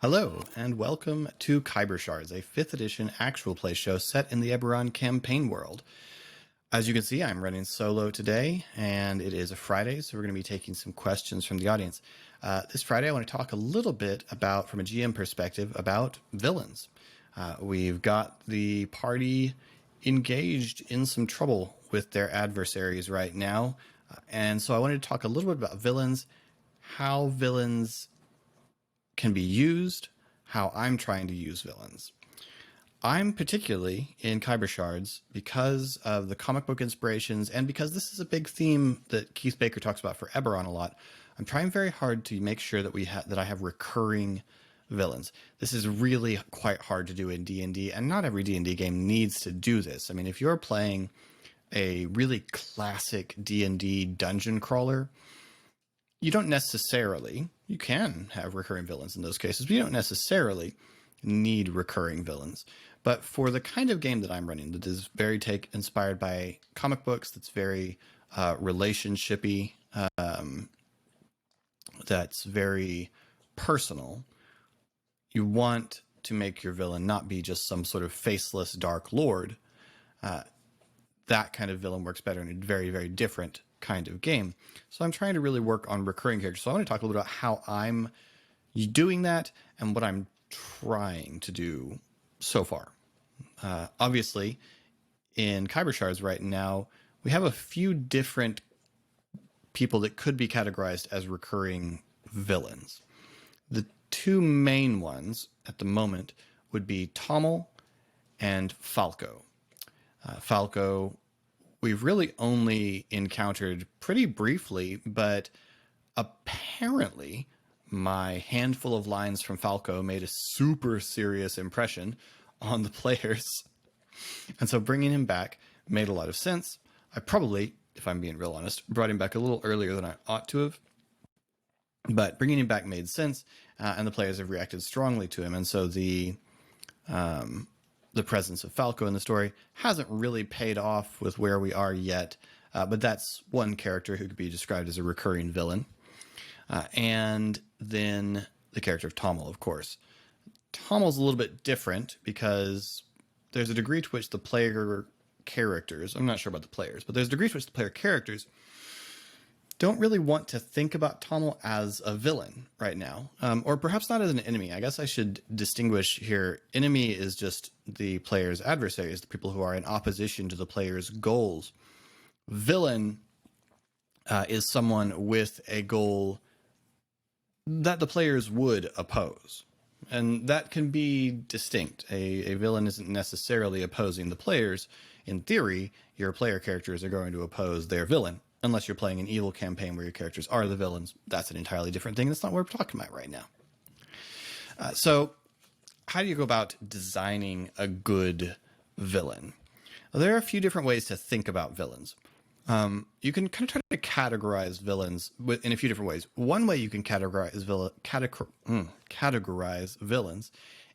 Hello, and welcome to Khyber Shards, a 5th edition actual play show set in the Eberron campaign world. As you can see, I'm running solo today, and it is a Friday, so we're going to be taking some questions from the audience. This Friday, I want to talk a little bit about, from a GM perspective, about villains. We've got the party engaged in some trouble with their adversaries right now, and so I wanted to talk a little bit about villains, how villains can be used, how I'm trying to use villains. I'm particularly in Khyber Shards because of the comic book inspirations and because this is a big theme that Keith Baker talks about for Eberron a lot. I'm trying very hard to make sure that I have recurring villains. This is really quite hard to do in D&D, and not every D&D game needs to do this. I mean, if you're playing a really classic D&D dungeon crawler, you don't necessarily, you can have recurring villains in those cases, but you don't necessarily need recurring villains. But for the kind of game that I'm running, that is very inspired by comic books, that's very relationshipy, that's very personal, you want to make your villain not be just some sort of faceless dark lord. That kind of villain works better in a very, very different kind of game. So I'm trying to really work on recurring characters. So I want to talk a little bit about how I'm doing that and what I'm trying to do so far. Obviously, in Khyber Shards right now, we have a few different people that could be categorized as recurring villains. The two main ones at the moment would be Tommel and Falco. Falco, we've really only encountered pretty briefly, but apparently my handful of lines from Falco made a super serious impression on the players. And so bringing him back made a lot of sense. I probably, if I'm being real honest, brought him back a little earlier than I ought to have. But bringing him back made sense, and the players have reacted strongly to him. And so the presence of Falco in the story hasn't really paid off with where we are yet, but that's one character who could be described as a recurring villain. And then the character of Tommel, of course. Tommel's a little bit different because there's a degree to which the player characters, I'm not sure about the players, but there's a degree to which the player characters don't really want to think about Tommel as a villain right now, or perhaps not as an enemy. I guess I should distinguish here. Enemy is just the player's adversaries, the people who are in opposition to the player's goals. Villain is someone with a goal that the players would oppose. And that can be distinct. A villain isn't necessarily opposing the players. In theory, your player characters are going to oppose their villain. Unless you're playing an evil campaign where your characters are the villains. That's an entirely different thing. That's not what we're talking about right now. So how do you go about designing a good villain? Well, there are a few different ways to think about villains. You can kind of try to categorize villains in a few different ways. One way you can categorize villains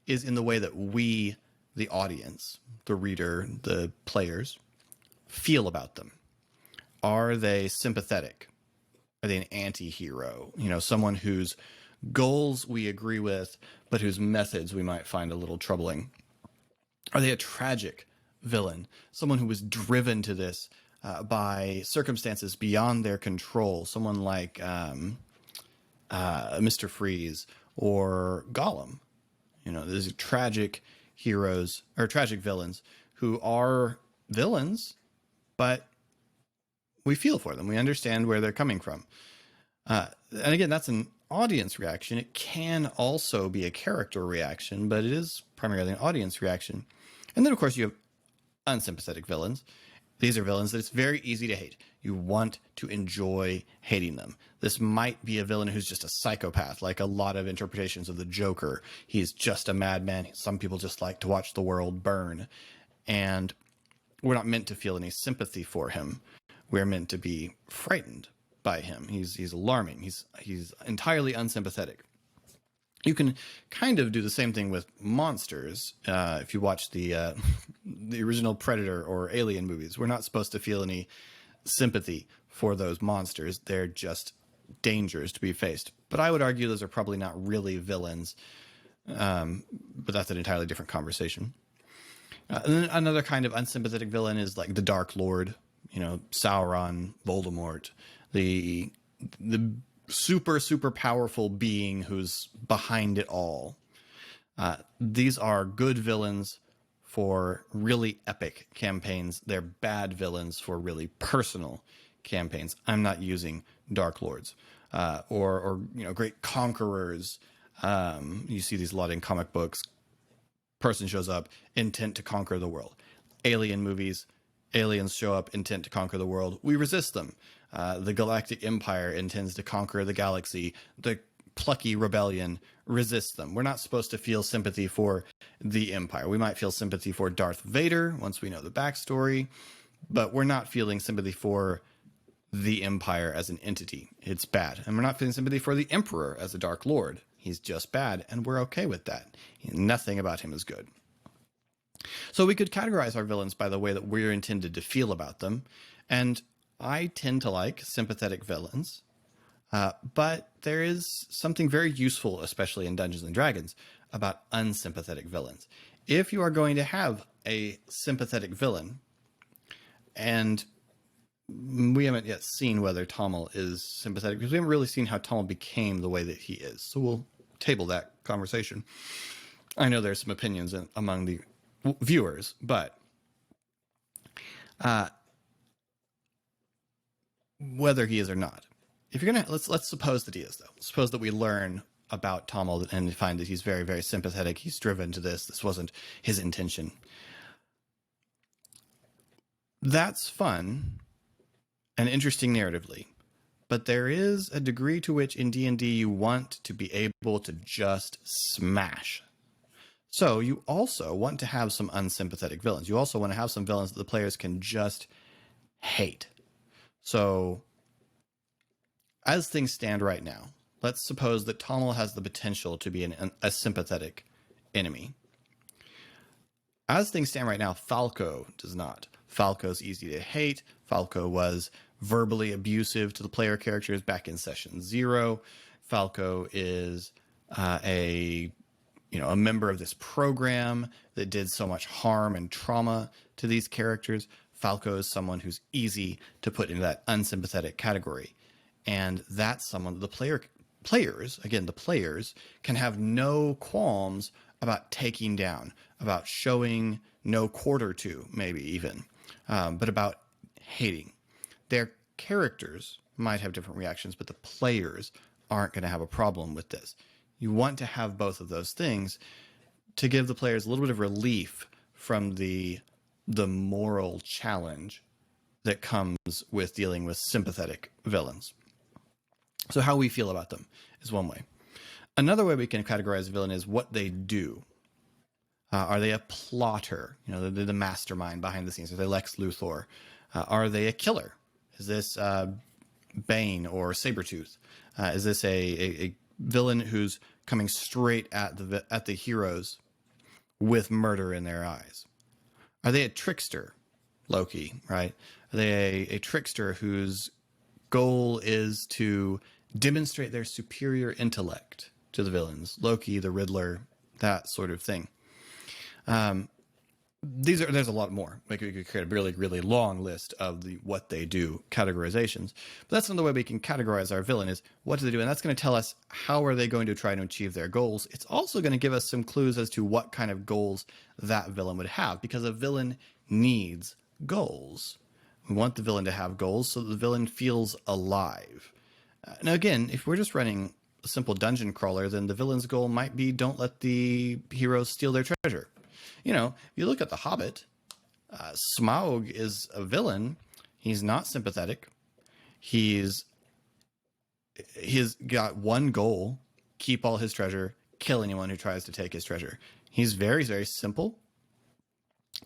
is in the way that we, the audience, the reader, the players, feel about them. Are they sympathetic? Are they an anti-hero? You know, someone whose goals we agree with, but whose methods we might find a little troubling. Are they a tragic villain? Someone who was driven to this by circumstances beyond their control. Someone like Mr. Freeze or Gollum. You know, these are tragic heroes or tragic villains who are villains, but we feel for them. We understand where they're coming from. And again, that's an audience reaction. It can also be a character reaction, but it is primarily an audience reaction. And then, of course, you have unsympathetic villains. These are villains that it's very easy to hate. You want to enjoy hating them. This might be a villain who's just a psychopath, like a lot of interpretations of the Joker. He's just a madman. Some people just like to watch the world burn. And we're not meant to feel any sympathy for him. We're meant to be frightened by him. He's alarming. He's entirely unsympathetic. You can kind of do the same thing with monsters. If you watch the original Predator or Alien movies, we're not supposed to feel any sympathy for those monsters. They're just dangers to be faced. But I would argue those are probably not really villains. But that's an entirely different conversation. And then another kind of unsympathetic villain is like the Dark Lord, Sauron, Voldemort, the super powerful being who's behind it all. These are good villains for really epic campaigns. They're bad villains for really personal campaigns. I'm not using Dark Lords or great conquerors. You see these a lot in comic books. Person shows up, intent to conquer the world. Alien movies, aliens show up, intent to conquer the world. We resist them. The Galactic Empire intends to conquer the galaxy. The plucky rebellion resists them. We're not supposed to feel sympathy for the Empire. We might feel sympathy for Darth Vader once we know the backstory, but we're not feeling sympathy for the Empire as an entity. It's bad. And we're not feeling sympathy for the Emperor as a Dark Lord. He's just bad, and we're okay with that. Nothing about him is good. So we could categorize our villains by the way that we're intended to feel about them. And I tend to like sympathetic villains. But there is something very useful, especially in Dungeons and Dragons, about unsympathetic villains. If you are going to have a sympathetic villain, and we haven't yet seen whether Tommel is sympathetic, because we haven't really seen how Tommel became the way that he is. So we'll table that conversation. I know there's some opinions among the viewers, but whether he is or not, if you're gonna let's suppose that he is, though. Suppose that we learn about Tommel and find that he's very, very sympathetic. He's driven to this. This wasn't his intention. That's fun and interesting narratively, but there is a degree to which in D&D you want to be able to just smash. So you also want to have some unsympathetic villains. You also want to have some villains that the players can just hate. So as things stand right now, let's suppose that Tommel has the potential to be a sympathetic enemy. As things stand right now, Falco does not. Falco's easy to hate. Falco was verbally abusive to the player characters back in session 0. Falco is a member of this program that did so much harm and trauma to these characters. Falco is someone who's easy to put into that unsympathetic category. And that's someone that the players can have no qualms about taking down, about showing no quarter to, maybe even, but about hating. Their characters might have different reactions, but the players aren't going to have a problem with this. You want to have both of those things to give the players a little bit of relief from the moral challenge that comes with dealing with sympathetic villains. So how we feel about them is one way. Another way we can categorize a villain is what they do. Are they a plotter? They're the mastermind behind the scenes. Are they Lex Luthor? Are they a killer? Is this Bane or Sabretooth? Is this a villain who's coming straight at the heroes with murder in their eyes? Are they a trickster? Loki, right? Are they a trickster whose goal is to demonstrate their superior intellect to the villains? Loki, the Riddler, that sort of thing. There's a lot more. We could create a really, really long list of what they do categorizations. But that's another way we can categorize our villain, is what do they do? And that's going to tell us how are they going to try to achieve their goals. It's also going to give us some clues as to what kind of goals that villain would have, because a villain needs goals. We want the villain to have goals so that the villain feels alive. Now, again, if we're just running a simple dungeon crawler, then the villain's goal might be don't let the heroes steal their treasure. If you look at The Hobbit, Smaug is a villain. He's not sympathetic. He's got one goal: keep all his treasure, kill anyone who tries to take his treasure. He's very, very simple.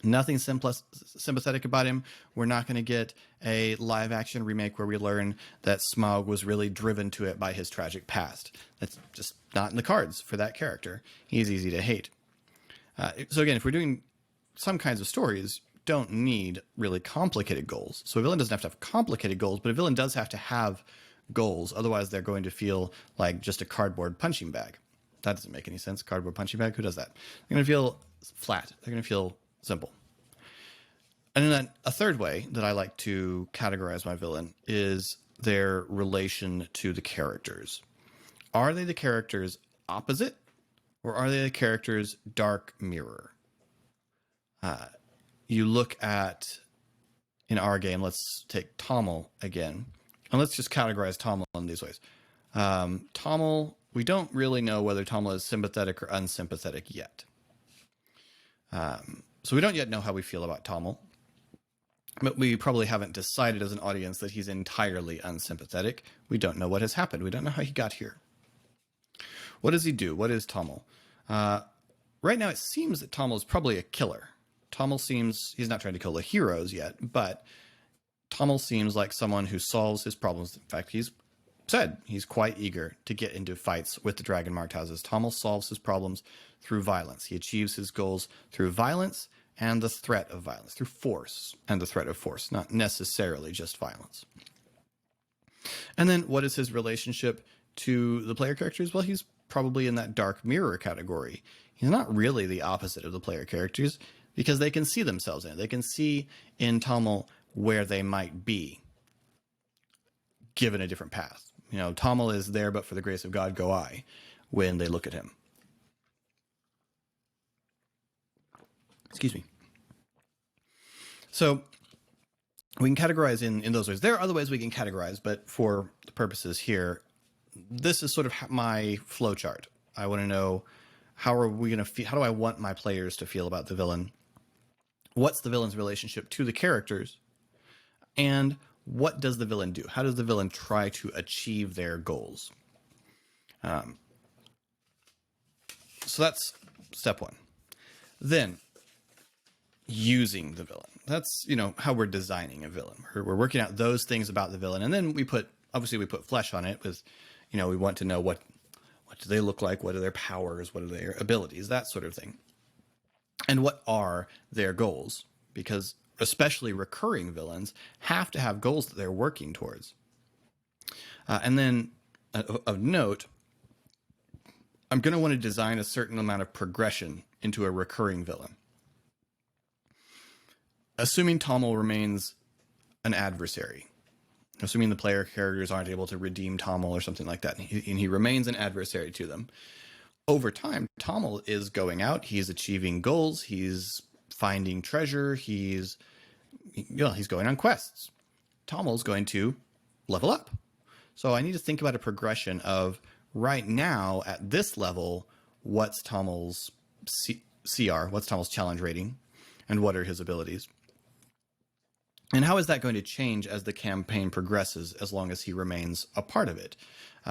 Nothing sympathetic about him. We're not going to get a live action remake where we learn that Smaug was really driven to it by his tragic past. That's just not in the cards for that character. He's easy to hate. So again, if we're doing some kinds of stories, don't need really complicated goals. So a villain doesn't have to have complicated goals, but a villain does have to have goals. Otherwise, they're going to feel like just a cardboard punching bag. That doesn't make any sense. Cardboard punching bag. Who does that? They're going to feel flat. They're going to feel simple. And then a third way that I like to categorize my villain is their relation to the characters. Are they the characters opposite, or are they the characters dark mirror? You look at, in our game, let's take Tommel again, and let's just categorize Tommel in these ways. Tommel, we don't really know whether Tommel is sympathetic or unsympathetic yet. So we don't yet know how we feel about Tommel. But we probably haven't decided as an audience that he's entirely unsympathetic. We don't know what has happened. We don't know how he got here. What does he do? What is Tommel? Right now, it seems that Tommel is probably a killer. Tommel seems, he's not trying to kill the heroes yet, but Tommel seems like someone who solves his problems. In fact, he's said he's quite eager to get into fights with the Dragon Marked Houses. Tommel solves his problems through violence. He achieves his goals through violence and the threat of violence, through force and the threat of force, not necessarily just violence. And then what is his relationship to the player characters? Well, he's probably in that dark mirror category. He's not really the opposite of the player characters because they can see themselves in it. They can see in Tommel where they might be given a different path. You know, Tommel is there, but for the grace of God go I, when they look at him. Excuse me. So we can categorize in those ways. There are other ways we can categorize, but for the purposes here, this is sort of my flow chart. I want to know, how are we going to feel? How do I want my players to feel about the villain? What's the villain's relationship to the characters? And what does the villain do? How does the villain try to achieve their goals? So that's step one. Then, using the villain. That's, you know, how we're designing a villain. We're working out those things about the villain, and then we put flesh on it with, you know, we want to know what do they look like, what are their powers, what are their abilities, that sort of thing. And what are their goals? Because especially recurring villains have to have goals that they're working towards. And then of note, I'm going to want to design a certain amount of progression into a recurring villain. Assuming Tommel remains an adversary, assuming the player characters aren't able to redeem Tommel or something like that, and he remains an adversary to them, over time, Tommel is going out, he's achieving goals, he's finding treasure, he's going on quests. Tommel's going to level up. So I need to think about a progression of, right now, at this level, what's Tommel's CR, what's Tommel's challenge rating, and what are his abilities? And how is that going to change as the campaign progresses, as long as he remains a part of it?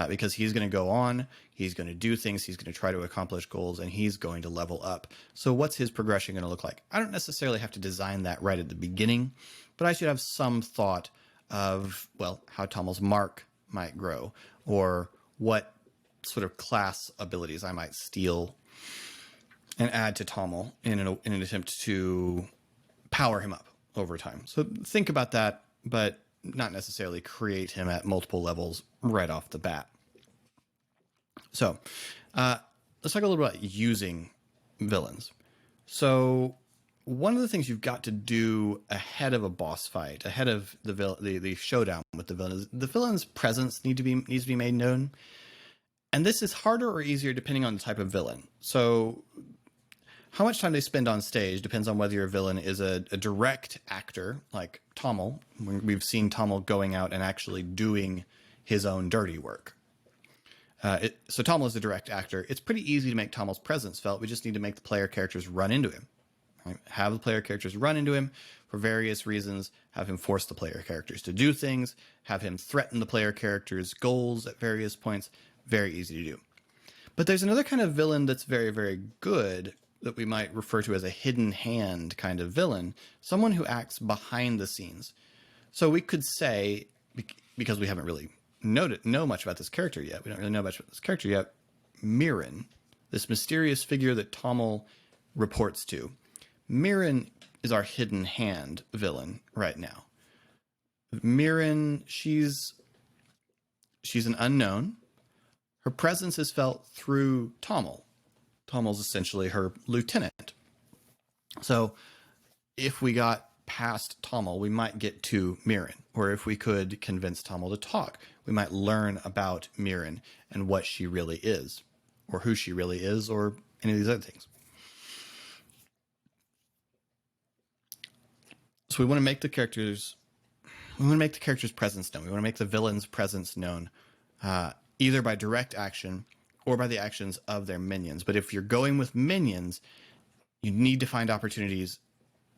Because he's going to go on, he's going to do things, he's going to try to accomplish goals, and he's going to level up. So what's his progression going to look like? I don't necessarily have to design that right at the beginning, but I should have some thought of, well, how Tommel's mark might grow, or what sort of class abilities I might steal and add to Tommel in an attempt to power him up over time. So think about that, but not necessarily create him at multiple levels right off the bat. So let's talk a little about using villains. So one of the things you've got to do ahead of a boss fight, ahead of the showdown with the villain, is the villain's presence needs to be made known. And this is harder or easier depending on the type of villain. So how much time they spend on stage depends on whether your villain is a direct actor, like Tommel. We've seen Tommel going out and actually doing his own dirty work. So Tommel is a direct actor. It's pretty easy to make Tommel's presence felt. We just need to make the player characters run into him. Right? Have the player characters run into him for various reasons. Have him force the player characters to do things. Have him threaten the player characters' goals at various points. Very easy to do. But there's another kind of villain that's very, very good, that we might refer to as a hidden hand kind of villain, someone who acts behind the scenes. So we could say, because we haven't really know much about this character yet, Mirren, this mysterious figure that Tommel reports to. Mirren is our hidden hand villain right now. Mirren, she's an unknown. Her presence is felt through Tommel. Tommel's essentially her lieutenant. So if we got past Tommel, we might get to Mirren. Or if we could convince Tommel to talk, we might learn about Mirren and what she really is, or who she really is, or any of these other things. So we want to make the characters' presence known. We want to make the villain's presence known, either by direct action or by the actions of their minions. But if you're going with minions, you need to find opportunities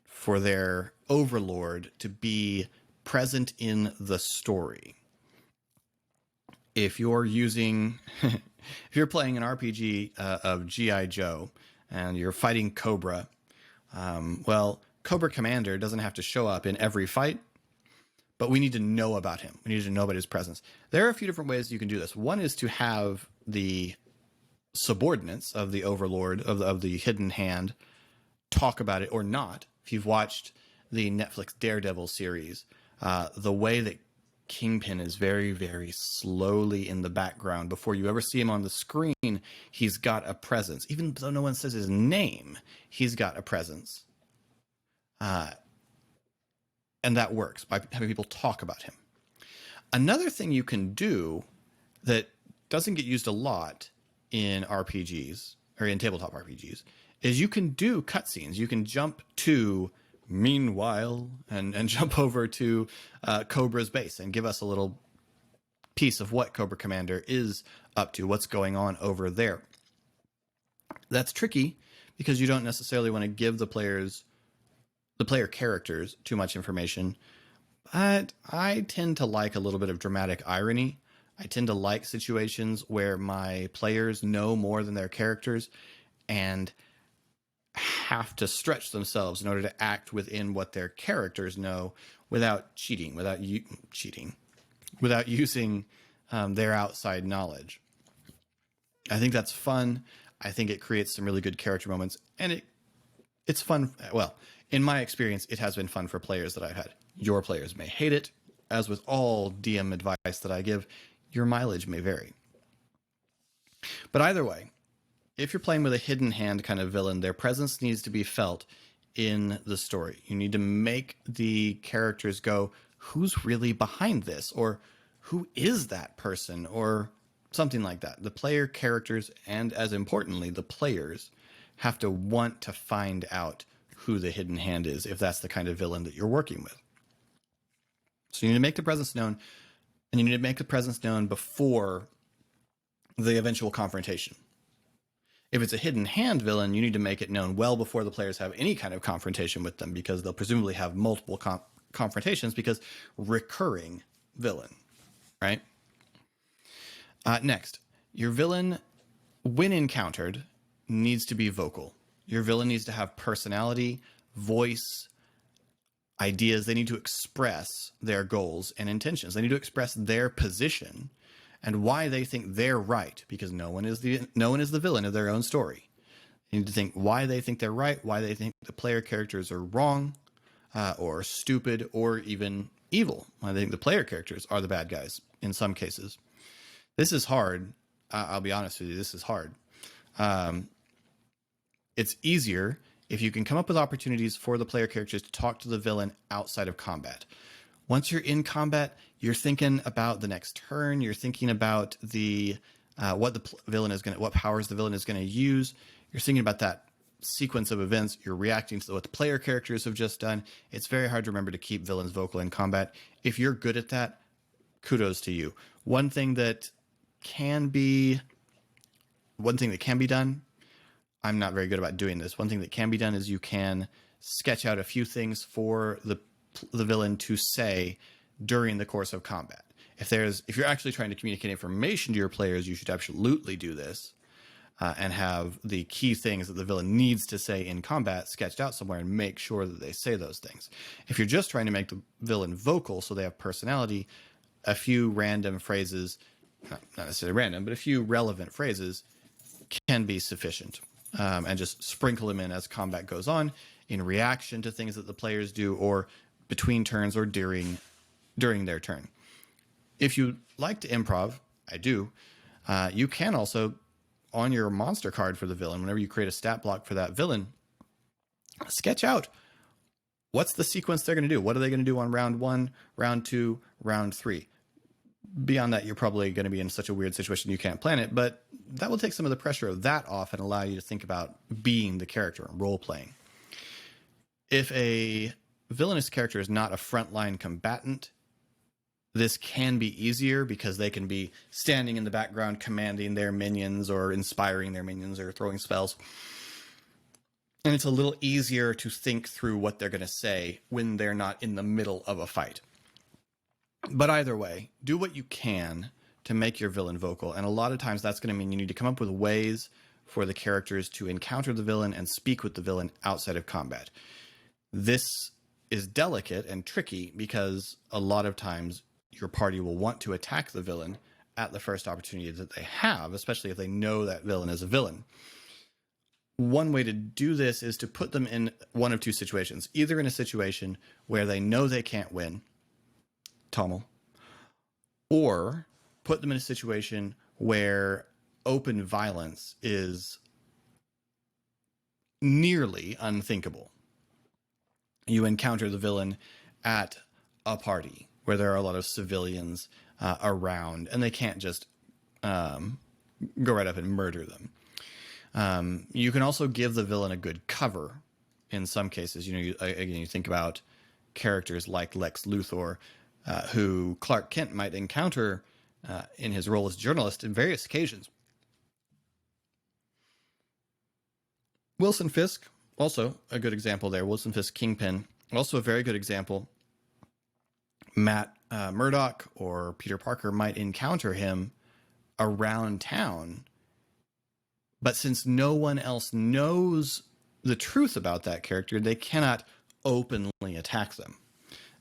for their overlord to be present in the story. If you're using, if you're playing an RPG of G.I. Joe and you're fighting Cobra, well, Cobra Commander doesn't have to show up in every fight, but we need to know about him. We need to know about his presence. There are a few different ways you can do this. One is to have the subordinates of the overlord, of the hidden hand, talk about it or not. If you've watched the Netflix Daredevil series, the way that Kingpin is very, very slowly in the background. Before you ever see him on the screen, he's got a presence. Even though no one says his name, he's got a presence. And that works by having people talk about him. Another thing you can do that doesn't get used a lot in RPGs or in tabletop RPGs is you can do cutscenes. You can jump to meanwhile and jump over to Cobra's base and give us a little piece of what Cobra Commander is up to, what's going on over there. That's tricky because you don't necessarily want to give the player characters too much information, but I tend to like a little bit of dramatic irony. I tend to like situations where my players know more than their characters and have to stretch themselves in order to act within what their characters know without cheating, without using their outside knowledge. I think that's fun. I think it creates some really good character moments, and it's fun. Well, in my experience, it has been fun for players that I've had. Your players may hate it. As with all DM advice that I give, your mileage may vary. But either way, if you're playing with a hidden hand kind of villain, their presence needs to be felt in the story. You need to make the characters go, who's really behind this? Or who is that person? Or something like that. The player characters, and as importantly, the players, have to want to find out who the hidden hand is, if that's the kind of villain that you're working with. So you need to make the presence known, and you need to make the presence known before the eventual confrontation. If it's a hidden hand villain, you need to make it known well before the players have any kind of confrontation with them, because they'll presumably have multiple confrontations because recurring villain, right? Next, your villain, when encountered, needs to be vocal. Your villain needs to have personality, voice, ideas. They need to express their goals and intentions. They need to express their position and why they think they're right, because no one is the villain of their own story. You need to think why they think they're right, why they think the player characters are wrong, or stupid, or even evil. I think the player characters are the bad guys in some cases. This is hard. I'll be honest with you, this is hard. It's easier if you can come up with opportunities for the player characters to talk to the villain outside of combat. Once you're in combat, you're thinking about the next turn. You're thinking about what powers the villain is going to use. You're thinking about that sequence of events. You're reacting to what the player characters have just done. It's very hard to remember to keep villains vocal in combat. If you're good at that, kudos to you. One thing that can be done, I'm not very good about doing this. One thing that can be done is you can sketch out a few things for the villain to say during the course of combat. If you're actually trying to communicate information to your players, you should absolutely do this and have the key things that the villain needs to say in combat sketched out somewhere and make sure that they say those things. If you're just trying to make the villain vocal so they have personality, a few random phrases, not necessarily random, but a few relevant phrases can be sufficient. And just sprinkle them in as combat goes on, in reaction to things that the players do, or between turns, or during their turn. If you like to improv, I do, You can also, on your monster card for the villain, whenever you create a stat block for that villain, sketch out what's the sequence they're going to do. What are they going to do on round 1, round 2, round 3? Beyond that, you're probably going to be in such a weird situation you can't plan it, but that will take some of the pressure of that off and allow you to think about being the character and role playing. If a villainous character is not a frontline combatant, this can be easier because they can be standing in the background commanding their minions or inspiring their minions or throwing spells. And it's a little easier to think through what they're going to say when they're not in the middle of a fight. But either way, do what you can to make your villain vocal. And a lot of times that's going to mean you need to come up with ways for the characters to encounter the villain and speak with the villain outside of combat. This is delicate and tricky because a lot of times your party will want to attack the villain at the first opportunity that they have, especially if they know that villain is a villain. One way to do this is to put them in one of two situations, either in a situation where they know they can't win, Tommel, or put them in a situation where open violence is nearly unthinkable. You encounter the villain at a party where there are a lot of civilians around, and they can't just go right up and murder them. You can also give the villain a good cover in some cases. Again, you think about characters like Lex Luthor, who Clark Kent might encounter in his role as journalist in various occasions. Wilson Fisk, also a good example there. Wilson Fisk Kingpin, also a very good example. Matt Murdock or Peter Parker might encounter him around town, but since no one else knows the truth about that character, they cannot openly attack them.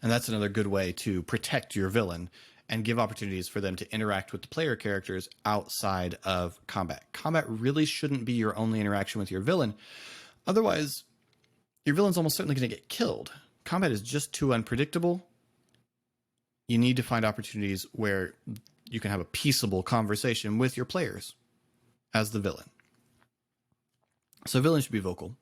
And that's another good way to protect your villain and give opportunities for them to interact with the player characters outside of combat. Combat really shouldn't be your only interaction with your villain. Otherwise, your villain's almost certainly going to get killed. Combat is just too unpredictable. You need to find opportunities where you can have a peaceable conversation with your players as the villain. So villains should be vocal.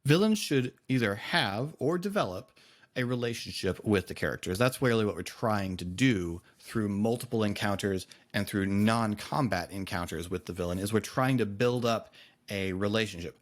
Villains should either have or develop a relationship with the characters. That's really what we're trying to do through multiple encounters and through non-combat encounters with the villain, is we're trying to build up a relationship.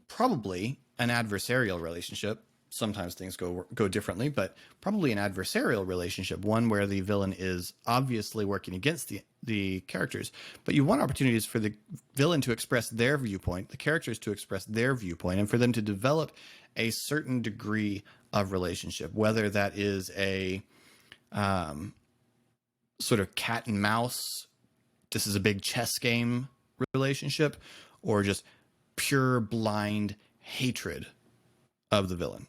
Probably an adversarial relationship. Sometimes things go differently, but probably an adversarial relationship, one where the villain is obviously working against the characters, but you want opportunities for the villain to express their viewpoint, the characters to express their viewpoint, and for them to develop a certain degree of relationship, whether that is a sort of cat and mouse, this is a big chess game relationship, or just pure blind hatred of the villain.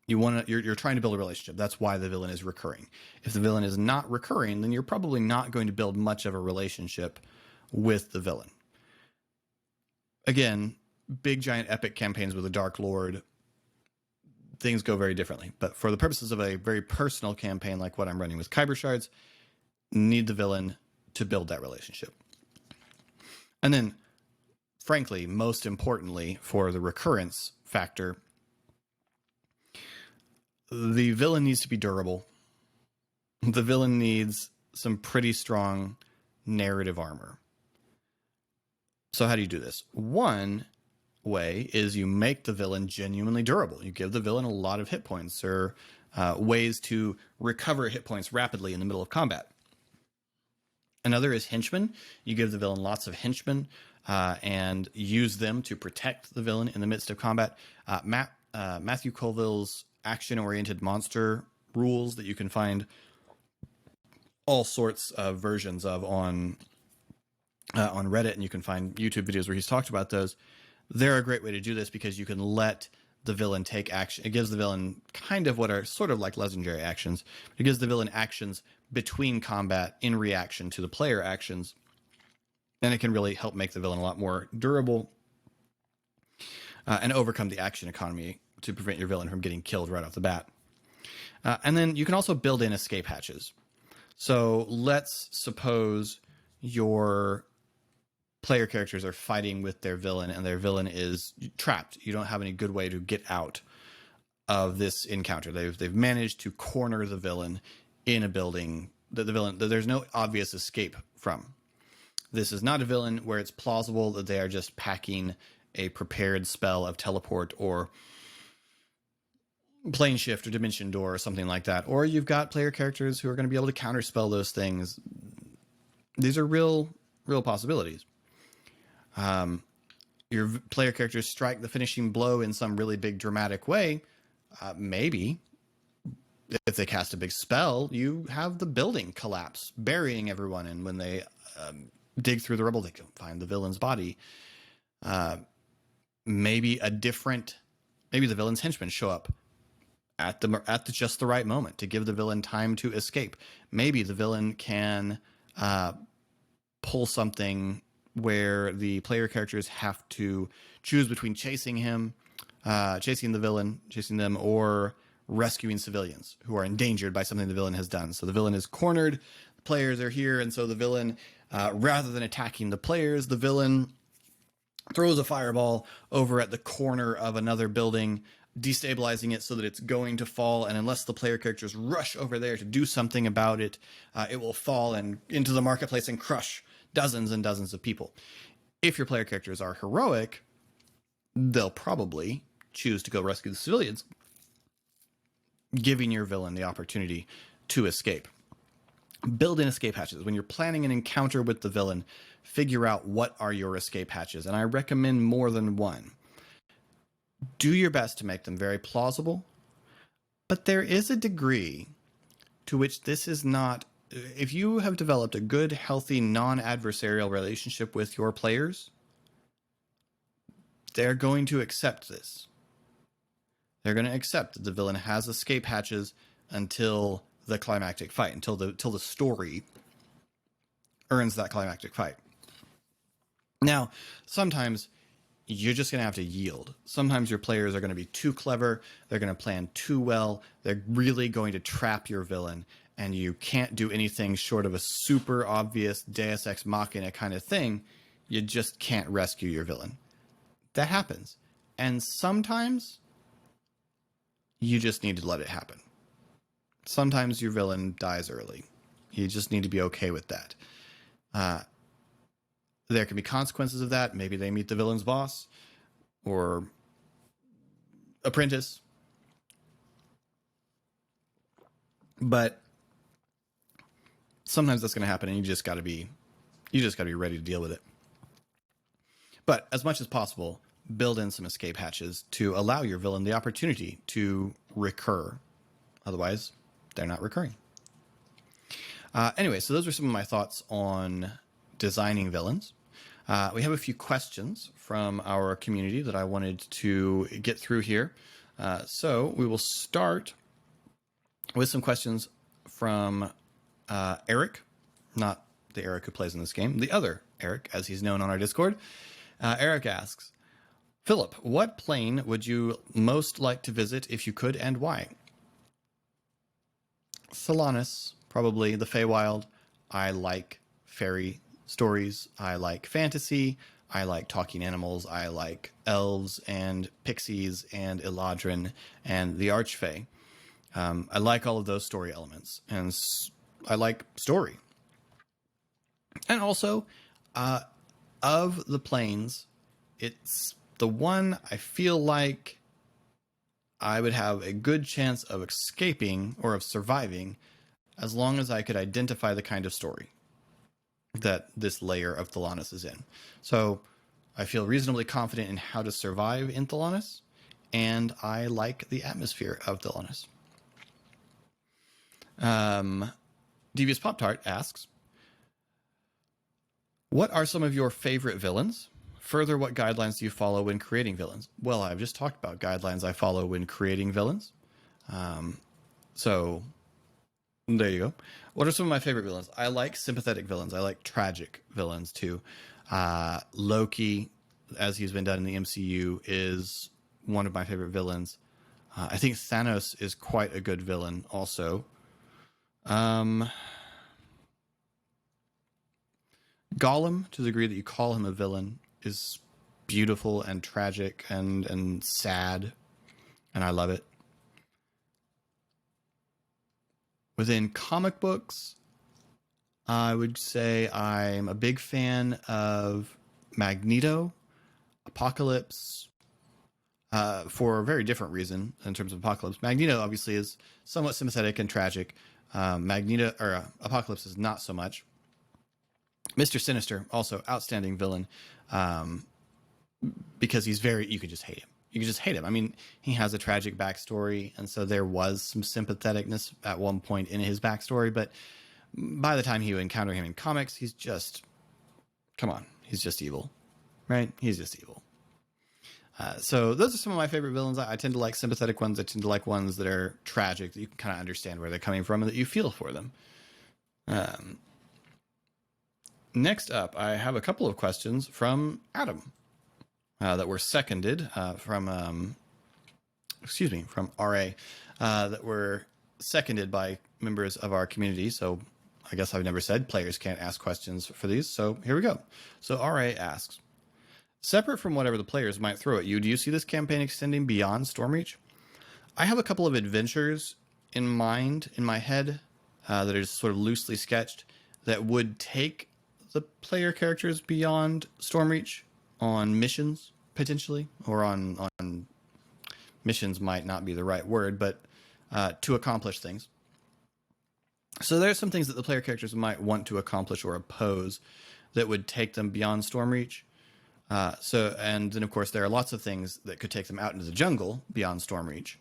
You're trying to build a relationship. That's why the villain is recurring. If the villain is not recurring, then you're probably not going to build much of a relationship with the villain. Again, big giant epic campaigns with a Dark Lord, things go very differently. But for the purposes of a very personal campaign like what I'm running with Khyber Shards, need the villain to build that relationship. And then, frankly, most importantly, for the recurrence factor, the villain needs to be durable. The villain needs some pretty strong narrative armor. So how do you do this? One way is you make the villain genuinely durable. You give the villain a lot of hit points, or ways to recover hit points rapidly in the middle of combat. Another is henchmen. You give the villain lots of henchmen and use them to protect the villain in the midst of combat. Matthew Colville's action-oriented monster rules that you can find all sorts of versions of on Reddit, and you can find YouTube videos where he's talked about those. They're a great way to do this because you can let the villain take action. It gives the villain kind of what are sort of like legendary actions. It gives the villain actions between combat in reaction to the player actions, and it can really help make the villain a lot more durable and overcome the action economy to prevent your villain from getting killed right off the bat. And then you can also build in escape hatches. So let's suppose your player characters are fighting with their villain and their villain is trapped, you don't have any good way to get out of this encounter. They've managed to corner the villain in a building that there's no obvious escape from. This is not a villain where it's plausible that they are just packing a prepared spell of teleport or plane shift or dimension door or something like that. Or you've got player characters who are going to be able to counterspell those things. These are real possibilities. Your player characters strike the finishing blow in some really big dramatic way. Maybe if they cast a big spell, you have the building collapse, burying everyone. And when they dig through the rubble, they can find the villain's body. Maybe the villain's henchmen show up at just the right moment to give the villain time to escape. Maybe the villain can pull something where the player characters have to choose between chasing the villain, chasing them, or rescuing civilians who are endangered by something the villain has done. So the villain is cornered, the players are here, and so the villain, rather than attacking the players, the villain throws a fireball over at the corner of another building, destabilizing it so that it's going to fall, and unless the player characters rush over there to do something about it, it will fall and into the marketplace and crush dozens and dozens of people. If your player characters are heroic, they'll probably choose to go rescue the civilians, giving your villain the opportunity to escape. Build in escape hatches. When you're planning an encounter with the villain, figure out what are your escape hatches, and I recommend more than one. Do your best to make them very plausible, but there is a degree to which this is not. If you have developed a good, healthy, non-adversarial relationship with your players, they're going to accept this. They're going to accept that the villain has escape hatches until the climactic fight, until the story earns that climactic fight. Now, sometimes you're just going to have to yield. Sometimes your players are going to be too clever. They're going to plan too well. They're really going to trap your villain, and you can't do anything short of a super obvious Deus Ex Machina kind of thing. You just can't rescue your villain. That happens. And sometimes you just need to let it happen. Sometimes your villain dies early. You just need to be okay with that. There can be consequences of that. Maybe they meet the villain's boss or apprentice. But sometimes that's going to happen, and you just got to be ready to deal with it. But as much as possible, build in some escape hatches to allow your villain the opportunity to recur. Otherwise, they're not recurring. Anyway, so those are some of my thoughts on designing villains. We have a few questions from our community that I wanted to get through here. So we will start with some questions from Eric, not the Eric who plays in this game, the other Eric, as he's known on our Discord. Eric asks, Philip, what plane would you most like to visit if you could, and why? Solanas, probably the Feywild. I like fairy stories. I like fantasy. I like talking animals. I like elves and pixies and Eladrin and the Archfey. I like all of those story elements, and I like story. And also, of the planes, it's the one I feel like I would have a good chance of escaping or of surviving as long as I could identify the kind of story that this layer of Thelanis is in. So I feel reasonably confident in how to survive in Thelanis, and I like the atmosphere of Thelanis. Devious Pop Tart asks, what are some of your favorite villains? Further, what guidelines do you follow when creating villains? Well, I've just talked about guidelines I follow when creating villains. So there you go. What are some of my favorite villains? I like sympathetic villains. I like tragic villains too. Loki, as he's been done in the MCU, is one of my favorite villains. I think Thanos is quite a good villain also. Gollum, to the degree that you call him a villain, is beautiful and tragic and sad, and I love it. Within comic books, I would say I'm a big fan of Magneto, Apocalypse, for a very different reason in terms of Apocalypse. Magneto obviously is somewhat sympathetic and tragic. Apocalypse is not so much. Mr. Sinister, also outstanding villain, because he's you could just hate him. You could just hate him. I mean, he has a tragic backstory, and so there was some sympatheticness at one point in his backstory, but by the time you encounter him in comics, he's just, come on, he's just evil, right? He's just evil. So those are some of my favorite villains. I tend to like sympathetic ones. I tend to like ones that are tragic, that you can kind of understand where they're coming from and that you feel for them. Next up, I have a couple of questions from Adam that were seconded from RA that were seconded by members of our community. So I guess I've never said players can't ask questions for these. So here we go. So RA asks, separate from whatever the players might throw at you, do you see this campaign extending beyond Stormreach? I have a couple of adventures in mind, in my head, that are just sort of loosely sketched that would take the player characters beyond Stormreach on missions, potentially, or on missions might not be the right word, but to accomplish things. So there's some things that the player characters might want to accomplish or oppose that would take them beyond Stormreach. And then, of course, there are lots of things that could take them out into the jungle beyond Stormreach.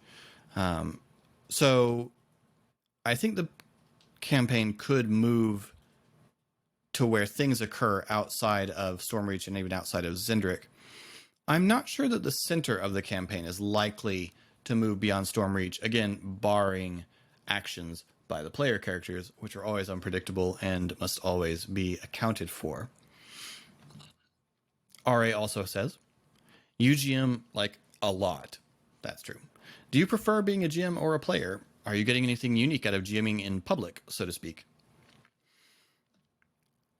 So I think the campaign could move to where things occur outside of Stormreach and even outside of Zendrick. I'm not sure that the center of the campaign is likely to move beyond Stormreach, again, barring actions by the player characters, which are always unpredictable and must always be accounted for. RA also says, you GM like a lot. That's true. Do you prefer being a GM or a player? Are you getting anything unique out of GMing in public, so to speak?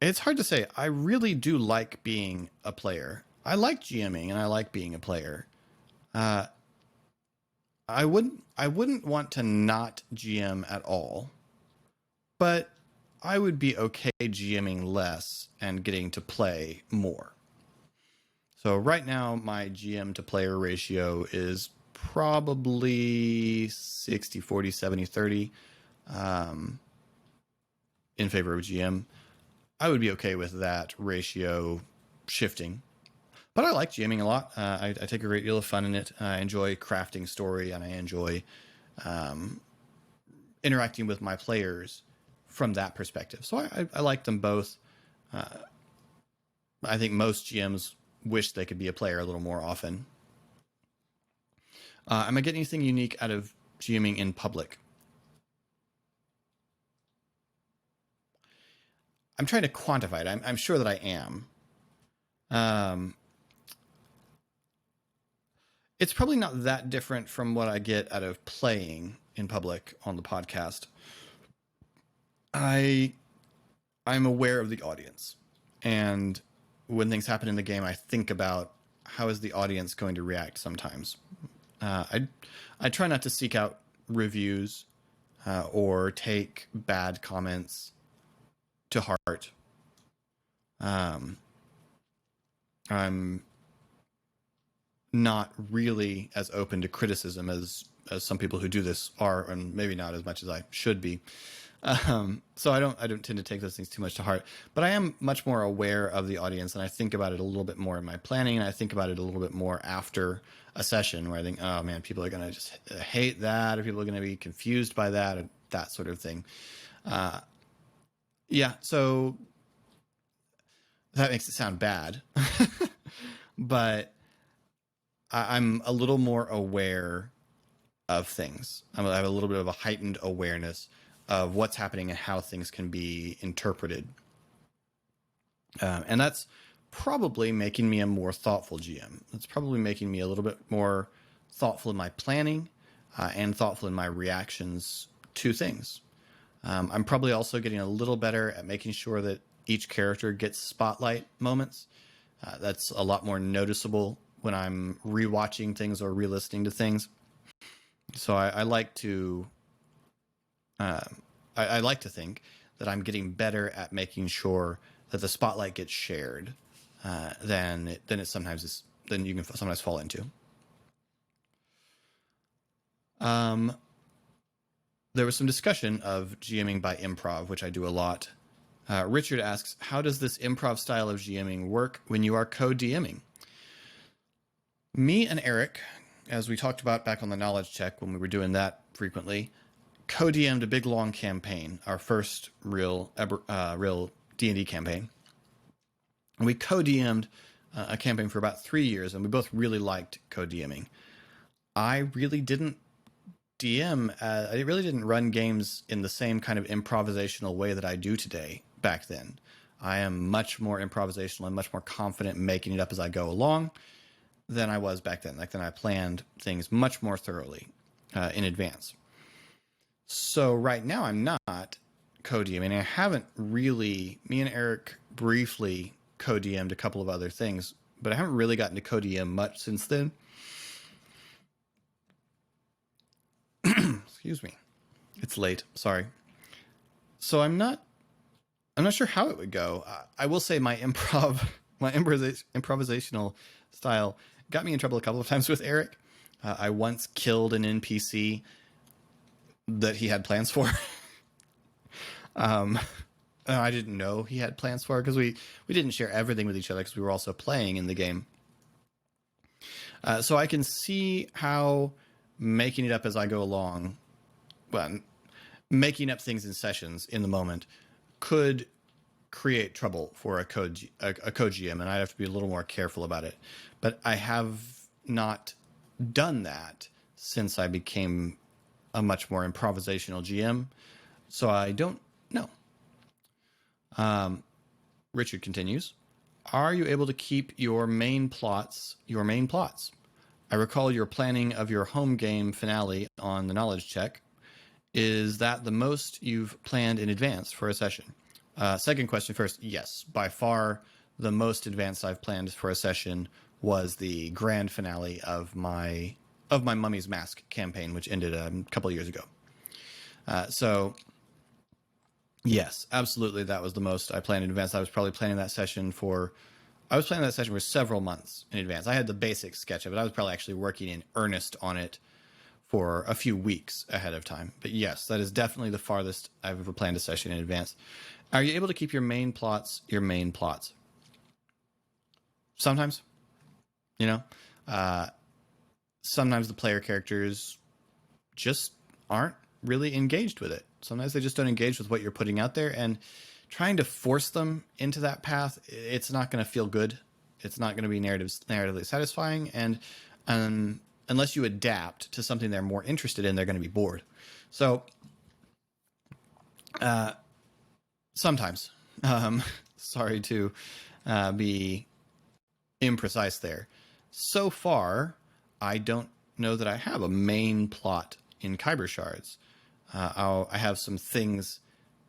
It's hard to say. I really do like being a player. I like GMing and I like being a player. I wouldn't want to not GM at all, but I would be okay GMing less and getting to play more. So right now, my GM to player ratio is probably 60, 40, 70, 30 in favor of GM. I would be okay with that ratio shifting. But I like GMing a lot. I take a great deal of fun in it. I enjoy crafting story, and I enjoy interacting with my players from that perspective. So I like them both. I think most GMs wish they could be a player a little more often. Am I getting anything unique out of GMing in public? I'm trying to quantify it. I'm sure that I am. It's probably not that different from what I get out of playing in public on the podcast. I'm aware of the audience, and when things happen in the game, I think about how is the audience going to react sometimes. I try not to seek out reviews or take bad comments to heart. I'm not really as open to criticism as some people who do this are, and maybe not as much as I should be. So I don't tend to take those things too much to heart, but I am much more aware of the audience, and I think about it a little bit more in my planning, and I think about it a little bit more after a session where I think, oh man, people are going to just hate that, or people are going to be confused by that, or that sort of thing. Yeah. So that makes it sound bad, but I'm a little more aware of things. I have a little bit of a heightened awareness of what's happening and how things can be interpreted. And that's probably making me a more thoughtful GM. It's probably making me a little bit more thoughtful in my planning and thoughtful in my reactions to things. I'm probably also getting a little better at making sure that each character gets spotlight moments. That's a lot more noticeable when I'm rewatching things or re-listening to things. So I like to I like to think that I'm getting better at making sure that the spotlight gets shared than it sometimes is, than you can sometimes fall into. There was some discussion of GMing by improv, which I do a lot. Richard asks, how does this improv style of GMing work when you are co-DMing? Me and Eric, as we talked about back on the knowledge check when we were doing that frequently, co-DM'd a big long campaign, our first real D&D campaign. And we co-DM'd a campaign for about 3 years, and we both really liked co-DMing. I really didn't DM, I really didn't run games in the same kind of improvisational way that I do today back then. I am much more improvisational and much more confident in making it up as I go along than I was back then. Like then I planned things much more thoroughly in advance. So right now I'm not co-DMing. I haven't really, me and Eric briefly co-DM'd a couple of other things, but I haven't really gotten to co-DM much since then. Excuse me. It's late. Sorry. So I'm not sure how it would go. I will say my improvisational style got me in trouble a couple of times with Eric. I once killed an NPC that he had plans for. I didn't know he had plans for because we didn't share everything with each other because we were also playing in the game. So I can see how making it up as I go along, well, making up things in sessions in the moment could create trouble for a co-GM, and I'd have to be a little more careful about it. But I have not done that since I became a much more improvisational GM, so I don't know. Richard continues, are you able to keep your main plots? I recall your planning of your home game finale on the knowledge check. Is that the most you've planned in advance for a session? Second question first. Yes, by far the most advanced I've planned for a session was the grand finale of my Mummy's Mask campaign, which ended a couple of years ago. So yes, absolutely, that was the most I planned in advance. I was planning that session for several months in advance. I had the basic sketch of it. I was probably actually working in earnest on it for a few weeks ahead of time. But yes, that is definitely the farthest I've ever planned a session in advance. Are you able to keep your main plots? Sometimes, sometimes the player characters just aren't really engaged with it. Sometimes they just don't engage with what you're putting out there, and trying to force them into that path, it's not going to feel good. It's not going to be narratively satisfying, and unless you adapt to something they're more interested in, they're going to be bored. So sometimes, sorry to be imprecise there. So far, I don't know that I have a main plot in Khyber Shards. I have some things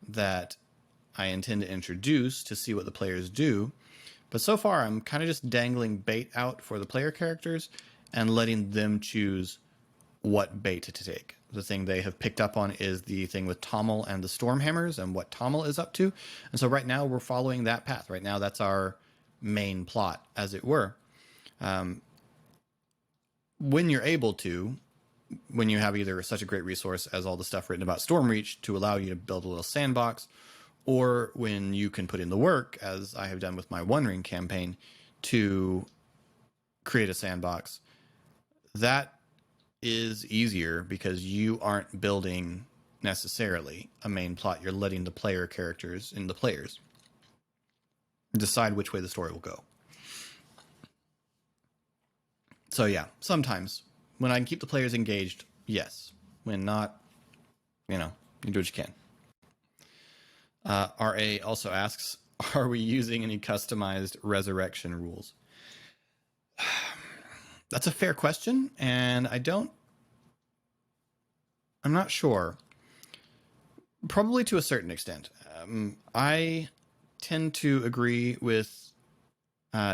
that I intend to introduce to see what the players do. But so far, I'm kind of just dangling bait out for the player characters and letting them choose what bait to take. The thing they have picked up on is the thing with Tommel and the Stormhammers and what Tommel is up to. And so right now, we're following that path. Right now, that's our main plot, as it were. When you're able to, when you have either such a great resource as all the stuff written about Stormreach to allow you to build a little sandbox, or when you can put in the work, as I have done with my One Ring campaign, to create a sandbox, that is easier because you aren't building necessarily a main plot. You're letting the player characters and the players decide which way the story will go. So yeah, sometimes when I can keep the players engaged, yes. When not, you do what you can. RA also asks, are we using any customized resurrection rules? That's a fair question, and I'm not sure. Probably to a certain extent. I tend to agree with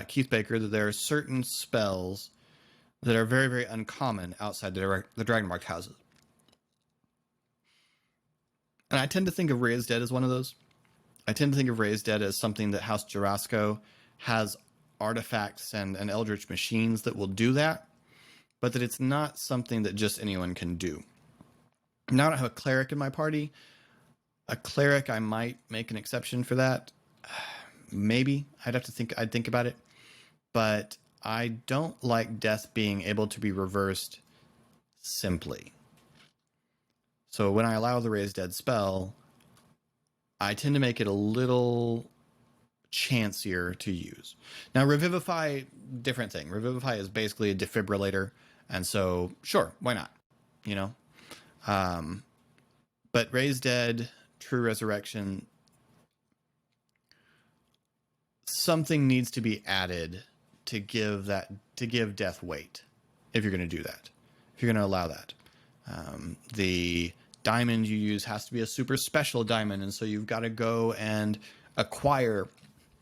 Keith Baker that there are certain spells that are very, very uncommon outside the Dragon Marked houses. And I tend to think of Raised Dead as one of those. I tend to think of Raised Dead as something that House Jarasco has artifacts and eldritch machines that will do that, but that it's not something that just anyone can do. Now I don't have a cleric in my party. A cleric, I might make an exception for that. Maybe. I'd think about it. But I don't like death being able to be reversed simply. So when I allow the Raised Dead spell, I tend to make it a little chancier to use. Now, Revivify, different thing. Revivify is basically a defibrillator, and so, sure, why not? You know? But Raised Dead, True Resurrection, something needs to be added to give death weight, if you're going to do that, if you're going to allow that. The diamond you use has to be a super special diamond, and so you've got to go and acquire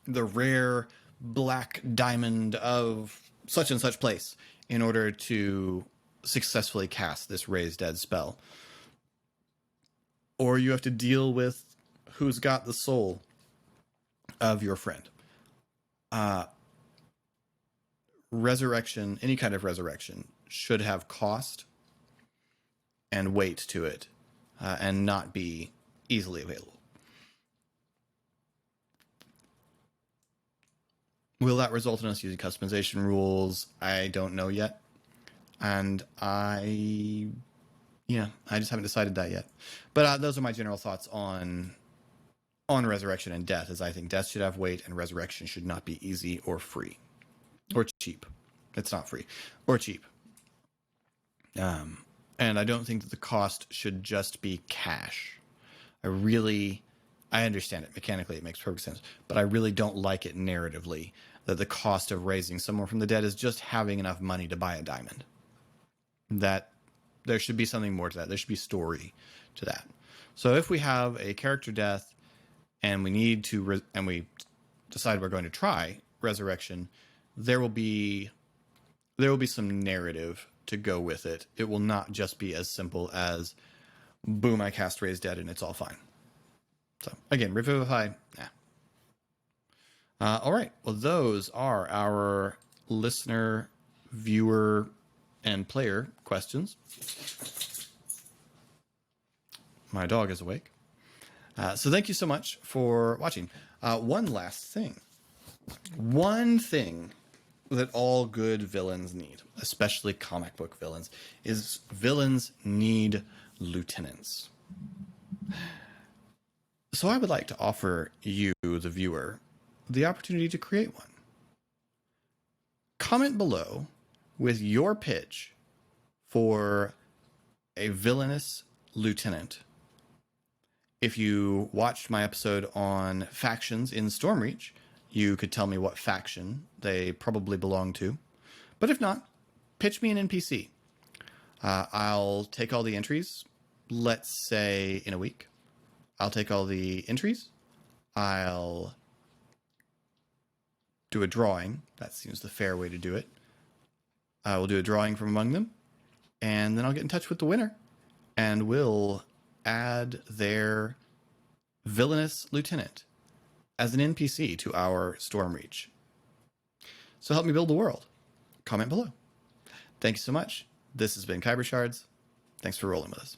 the rare black diamond of such and such place in order to successfully cast this Raised Dead spell. Or you have to deal with who's got the soul of your friend. Resurrection, any kind of resurrection, should have cost and weight to it, and not be easily available. Will that result in us using customization rules? I don't know yet. And I just haven't decided that yet. But those are my general thoughts on resurrection and death, is I think death should have weight and resurrection should not be easy or free. Or cheap. It's not free. Or cheap. And I don't think that the cost should just be cash. I understand it. Mechanically, it makes perfect sense. But I really don't like it narratively, that the cost of raising someone from the dead is just having enough money to buy a diamond. That there should be something more to that. There should be story to that. So if we have a character death and we need to, and we decide we're going to try resurrection, there will be some narrative to go with it. It will not just be as simple as, boom, I cast Raised Dead and it's all fine. So again, Revivify, all right. Well, those are our listener, viewer, and player questions. My dog is awake. So thank you so much for watching. One last thing. One thing that all good villains need, especially comic book villains, is villains need lieutenants. So I would like to offer you, the viewer, the opportunity to create one. Comment below with your pitch for a villainous lieutenant. If you watched my episode on factions in Stormreach, you could tell me what faction they probably belong to. But if not, pitch me an NPC. I'll take all the entries, let's say in a week. I'll take all the entries. I'll do a drawing. That seems the fair way to do it. I will do a drawing from among them, and then I'll get in touch with the winner, and we'll add their villainous lieutenant as an NPC to our Stormreach. So help me build the world. Comment below. Thank you so much. This has been Khyber Shards. Thanks for rolling with us.